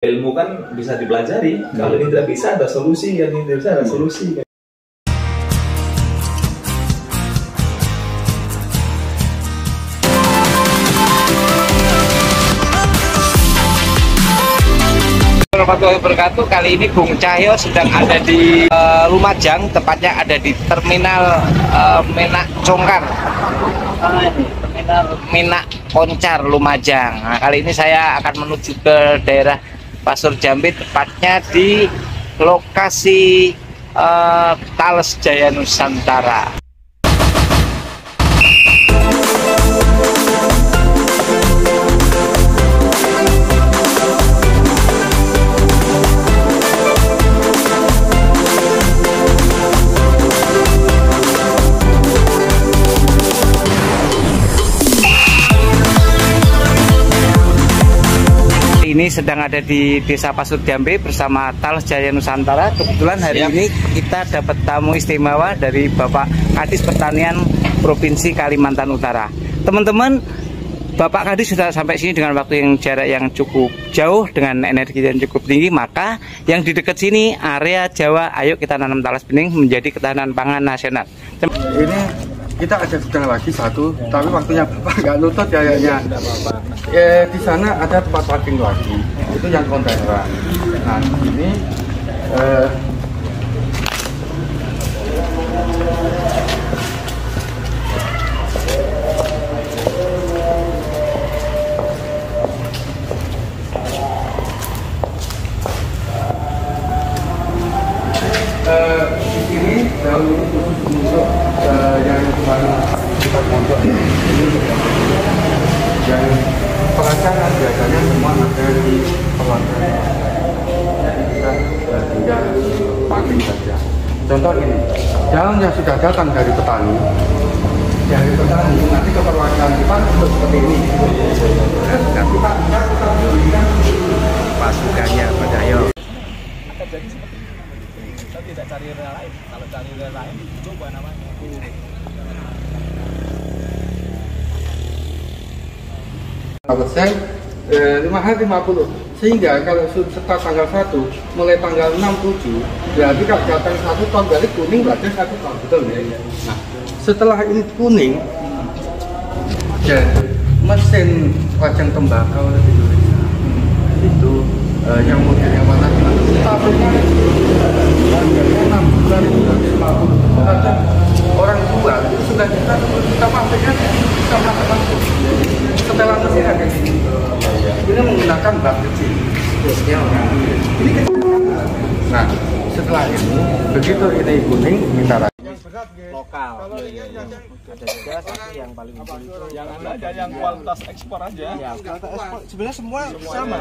Ilmu kan bisa dipelajari. Kalau ini tidak bisa ada solusi, yang ini tidak bisa ada solusi. Warahmatullahi wabarakatuh. Kali ini Bung Cahyo sedang ada di Lumajang, tepatnya ada di Terminal Menak Congkar, Terminal Menak Koncar Lumajang. Nah, kali ini saya akan menuju ke daerah Pasur Jambe, tepatnya di lokasi Thales Jaya Nusantara. Ini sedang ada di Desa Pasur Jambe bersama Thales Jaya Nusantara. Kebetulan hari ini kita dapat tamu istimewa dari Bapak Kadis Pertanian Provinsi Kalimantan Utara. Teman-teman, Bapak Kadis sudah sampai sini dengan waktu yang jarak yang cukup jauh dengan energi yang cukup tinggi. Maka yang di dekat sini area Jawa, ayo kita nanam talas bening menjadi ketahanan pangan nasional. Ini kita ada gudang lagi satu, tapi waktunya Bapak nggak nutut kayaknya. Di sana ada tempat parking lagi, itu yang kontaineran. Nah, ini di sini daun ini khusus untuk yang baru kita montok ini yang perancangan biasanya semua ada di perancangan, jadi kita tinggal pakai saja. Contoh ini, daun yang sudah datang dari petani nanti ke perwakilan kita untuk seperti ini. Dan kita Pasukannya Pak Cahyo. Akan jadi seperti ini. Kita tidak cari rel lain. Kalau cari rel lain, coba namanya. Persen 5 hari 50, sehingga kalau setelah tanggal 1 mulai tanggal 6-7 berarti kalau datang 1 ton dari kuning berarti 1 ton, betul ya? Nah, setelah ini kuning jadi mesin wajang tembakau di Indonesia itu yang model yang mana pabriknya harganya 6 bulan 250. Ada orang tua itu sudah kita pabriknya kita masuk setelah mesin ada ini menggunakan bak kecil. Ini kecil. Nah, setelah ini begitu ini kuning kita Lokal. Ada juga satu yang paling unggul itu Yang ada yang kualitas ekspor aja. ya, kualitas ekspor. Sebenarnya semua sama.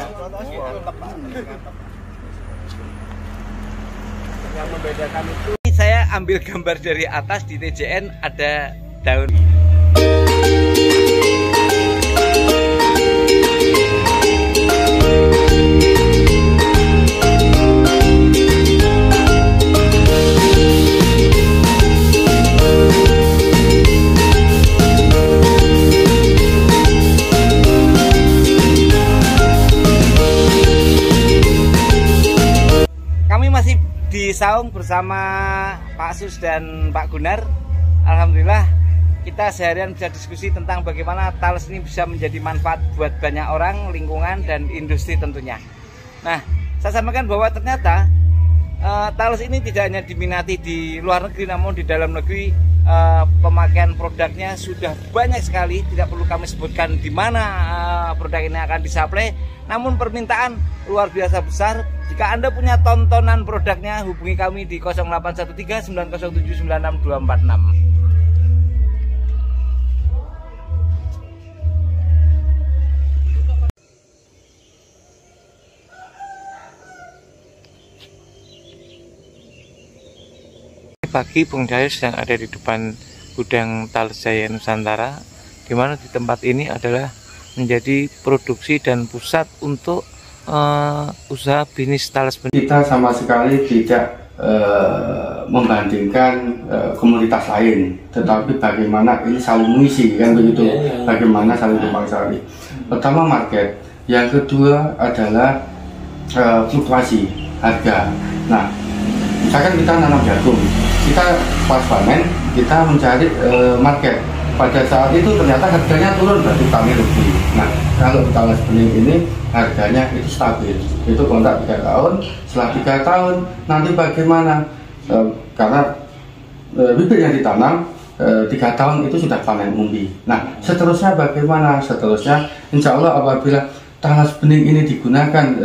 Yang membedakan itu, saya ambil gambar dari atas di TJN ada daun. Kami masih di Saung bersama Pak Sus dan Pak Gunar. Alhamdulillah kita seharian bisa diskusi tentang bagaimana talas ini bisa menjadi manfaat buat banyak orang, lingkungan, dan industri tentunya. Nah, saya sampaikan bahwa ternyata talas ini tidak hanya diminati di luar negeri, namun di dalam negeri pemakaian produknya sudah banyak sekali. Tidak perlu kami sebutkan di mana produk ini akan disuplai, namun permintaan luar biasa besar. Jika Anda punya tontonan produknya, hubungi kami di 0813 907 96246. Pagi Bung Cahyo sedang ada di depan gudang Thales Jaya Nusantara, di mana di tempat ini adalah menjadi produksi dan pusat untuk usaha bisnis talas bening. Kita sama sekali tidak membandingkan komoditas lain, tetapi bagaimana ini saling mengisi, kan begitu, bagaimana saling tumpang sari. Pertama market, yang kedua adalah fluktuasi harga. Nah, misalkan kita nanam jagung, kita pas panen, kita mencari market. Pada saat itu ternyata harganya turun, berarti kami rugi. Nah, kalau talas bening ini harganya itu stabil, itu kontrak 3 tahun. Setelah 3 tahun nanti bagaimana? Karena bibit yang ditanam 3 tahun itu sudah panen umbi. Nah, seterusnya bagaimana? Seterusnya, insya Allah apabila talas bening ini digunakan,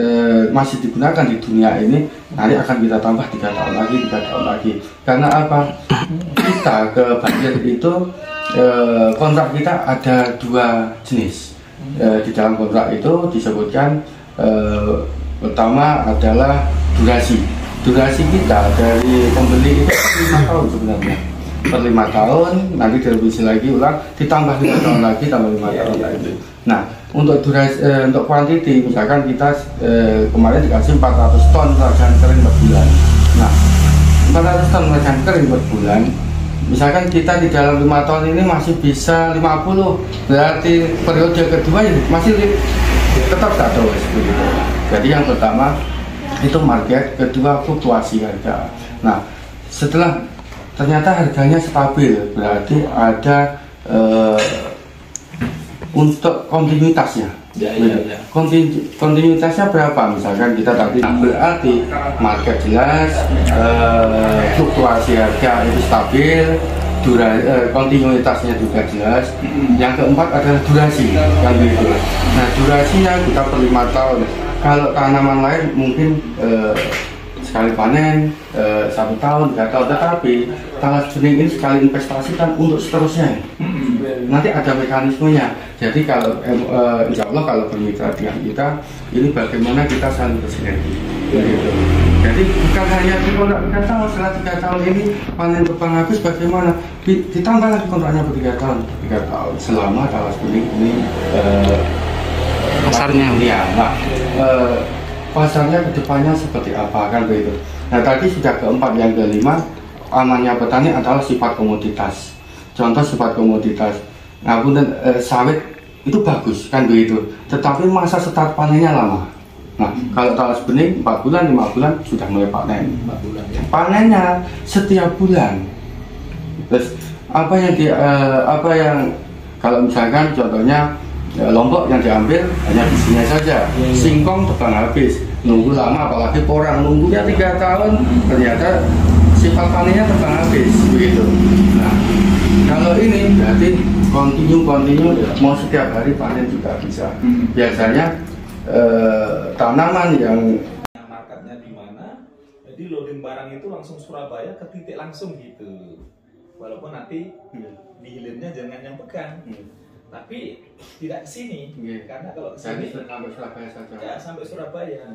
masih digunakan di dunia ini, nanti akan kita tambah 3 tahun lagi, 3 tahun lagi. Karena apa? Kita ke banjir itu kontrak kita ada 2 jenis. Di dalam kontrak itu disebutkan pertama adalah durasi. Durasi kita dari pembeli itu 5 tahun sebenarnya. Per 5 tahun, nanti direvisi lagi ulang, ditambah 5 tahun lagi, tambah 5 tahun lagi. Nah, untuk durasi, untuk kuantiti, misalkan kita kemarin dikasih 400 ton rajan kering per bulan. Nah, 400 ton rajan kering per bulan, misalkan kita di dalam 5 tahun ini masih bisa 50, berarti periode kedua masih tetap tak tahu seperti itu. Jadi yang pertama itu market, kedua fluktuasi harga. Nah, setelah ternyata harganya stabil, berarti ada untuk kontinuitasnya. Kontinuitasnya berapa? Misalkan kita tadi berarti market jelas, fluktuasi harga itu stabil, kontinuitasnya juga jelas. Yang keempat adalah durasi, yang begitu. Nah, durasinya kita per 5 tahun. Kalau tanaman lain mungkin sekali panen 1 tahun, 3 tahun, tetapi talas bening ini sekali investasi kan untuk seterusnya. Nanti ada mekanismenya. Jadi kalau insya Allah kalau bermitra dengan kita, ini bagaimana kita saling bersinergi. Gitu. Jadi bukan hanya di kontrak 3 tahun, setelah 3 tahun ini panen depan habis bagaimana? Ditambah lagi kontraknya per 3 tahun, 3 tahun selama talas bening ini pasarnya. Ya, nah, pasarnya kedepannya seperti apa kan begitu. Nah, tadi sudah keempat, yang kelima amannya petani adalah sifat komoditas. Contoh sifat komoditas, nah, sawit itu bagus kan begitu, tetapi masa start panennya lama. Nah, kalau talas bening 4 bulan, 5 bulan sudah mulai panen. 4 bulan, ya. Panennya setiap bulan. Terus apa yang kalau misalkan contohnya lombok yang diambil hanya bisinya saja, singkong tekan habis, nunggu lama, apalagi porang nunggunya 3 tahun, ternyata sifat panennya tekan habis begitu. Nah, kalau ini berarti kontinu mau setiap hari panen juga bisa. Biasanya tanaman yang marketnya di mana, jadi loading barang itu langsung Surabaya ke titik langsung gitu. Walaupun nanti di hilirnya jangan yang pegang. Tapi tidak ke sini, karena kalau ke sini sampai Surabaya saja. Ya, sampai Surabaya.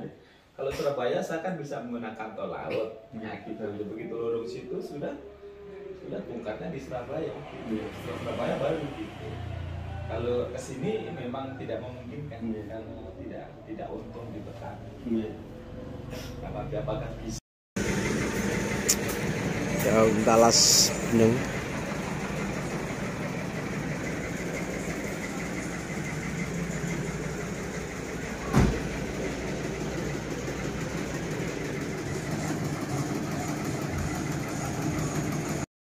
Kalau Surabaya saya kan bisa menggunakan tol laut. Nah, gitu. Begitu lorong situ sudah bongkarnya di Surabaya. Surabaya baru gitu. Kalau ke sini memang tidak memungkinkan, karena tidak untung di petani. Apakah bisa? Daun talas bening.